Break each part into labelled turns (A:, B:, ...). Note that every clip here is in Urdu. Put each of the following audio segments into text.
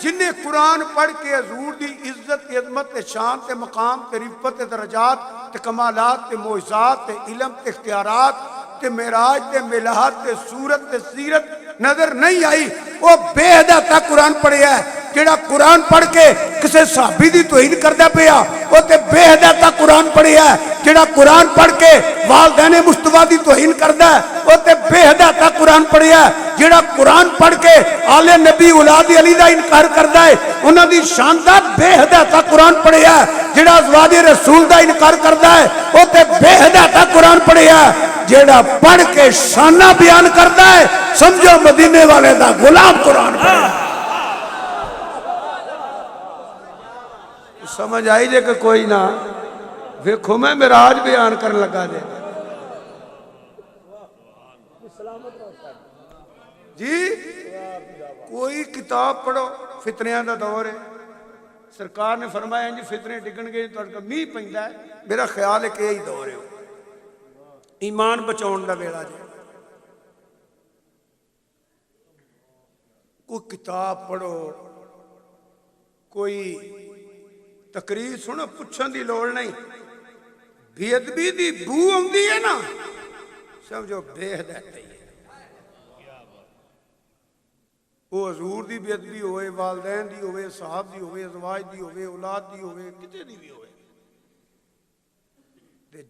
A: جنہیں قرآن پڑھ کے حضور دی عزت عظمت شان تے مقام تے رفت تے درجات تے کمالات تے معجزات تے علم تے اختیارات تے معراج تے ملاحت تے صورت تے سیرت نظر نہیں آئی، وہ بے حدہ تک قرآن پڑھیا ہے۔ جڑا قرآن پڑھ کے کسے صحابی دی توہین کردہ پیا وہ تے بے حدہ تک قرآن پڑھیا ہے۔ جڑا قرآن پڑھ کے والدین مصطفیٰ دی توہین کردہ ہے وہ تے بے حدہ تک قرآن پڑھیا ہے۔ جڑا قرآن پڑھ کے آل نبی اولاد علی دا انکار کردہ ہے انہاں دی شان دا بے حدہ تک قرآن پڑھیا ہے۔ جڑا ازواج رسول دا انکار کردہ ہے وہ تے بے حدہ تک قرآن پڑھیا ہے۔ جڑا پڑھ کے شانہ بیان کردہ ہے سمجھو مدینے والے دا غلام قرآن پڑھیا ہے۔ سمجھ آئی جے کہ کوئی نہ ویکھو میں معراج بیان کرنے لگا دے جی کوئی کتاب پڑھو فتنیاں دا دور ہے۔ سرکار نے فرمایا جی فتنے ڈگن گئے تو میہ پیندا ہے، میرا خیال ہے کہ یہی دور ہے ایمان بچاؤن دا ویلا جی۔ کوئی کتاب پڑھو کوئی تقریر سنو پچھن دی لوڑ نہیں، بے ادبی دی بو آندی ہے نا سمجھو بے ہدایت ہے۔ وہ حضور دی بے ادبی ہوئے، والدین دی ہوئے، صحاب دی ہوئے، ازواج دی ہوئے، اولاد دی ہوئے، کتے دی بھی ہوئے،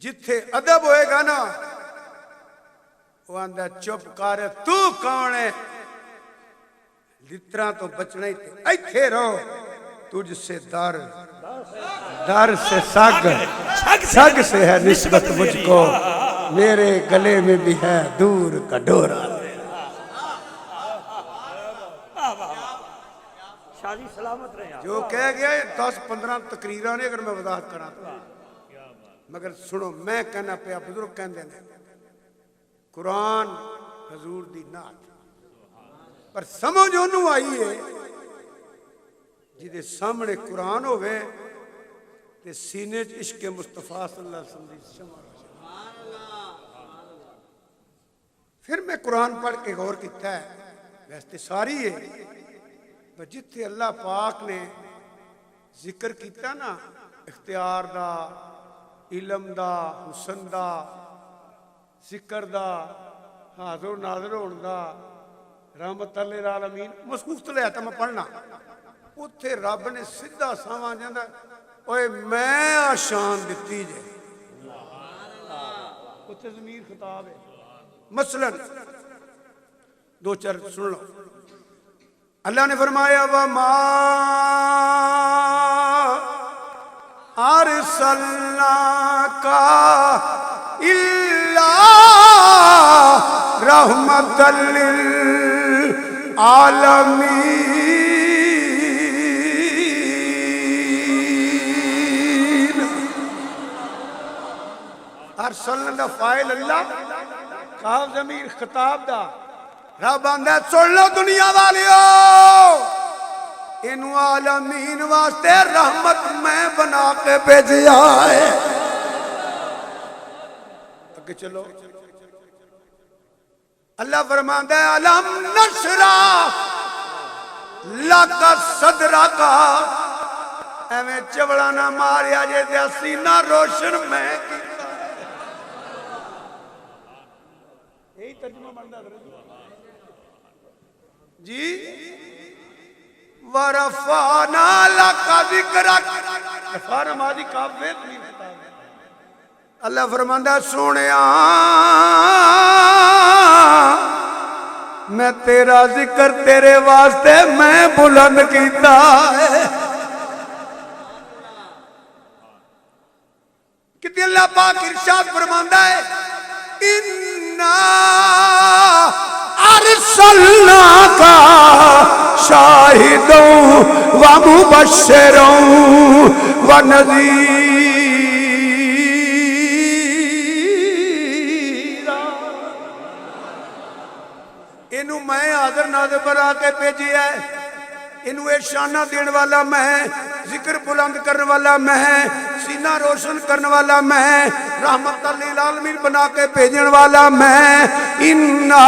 A: جتھے ادب ہوئے گا نا وہ اندر چپ کر تو کون ہے لترا تو بچنا ہی تھے ایتھے رہو تجھ سے در سے سگ سے ہے نسبت مجھ کو، میرے گلے میں بھی ہے دور کا ڈورا۔ جو کہہ گیا 10-15 تقریران اگر میں وضاحت کرا تو مگر سنو میں کہنا پیا بزرگ کہن دینے قرآن حضور دی نعت پر سمجھ انہوں آئی ہے جدے سامنے قرآن ہوئے تے سینے عشق مصطفیٰ صلی اللہ علیہ وسلم دی شمع پھر میں قرآن پڑھ کے غور کیتا ہے ویسے ساری ہے جتھے اللہ پاک نے ذکر کیتا نا اختیار دا علم دا حسن دا ذکر دا حاضر و ناظر ہون دا رحمت للعالمین مسکوف تو لے آتا میں پڑھنا اتھے رب نے سدھا ساواں جاندہ اوے میں آشان دیتی جے اتھے ضمیر خطاب ہے مثلا دو چار سن لو اللہ نے فرمایا وَمَا أَرْسَلْنَاكَ إِلَّا رَحْمَةً لِلْعَالَمِينَ۔ ارسلنا فائل اللہ کاف ضمیر خطاب دا رب آندہ سن لو دنیا والیو انہوں عالمین واسطے رحمت میں بنا کے بھیجیا ہے۔ اگے چلو اللہ فرماندہ ہے علم نشرح لک صدرک ایویں چوڑا نہ ماریا جے تے سینہ روشن میں کیتا یہی ترجمہ بندا جی وَرَفَعْنَا لَكَ ذِكْرَكَ رفعنا ماضی کافر نہیں ہوتا اللہ فرماندہ سونیا میں تیرا ذکر تیرے واسطے میں بلند کیتا ہے۔ کتنی اللہ پاک ارشاد فرماندہ ہے اِنَّا أَرْسَلْنَاكَ شَاهِدًا وَمُبَشِّرًا وَنَذِيرًا۔ انہوں میں حاضر ناظر بنا کے بھیجی ہے، انہوں ارشانہ دین والا میں، ذکر بلند کرنے والا میں، سینہ روشن کرنے والا میں، رحمت للعالمین بنا کے بھیجن والا میں۔ اِنَّا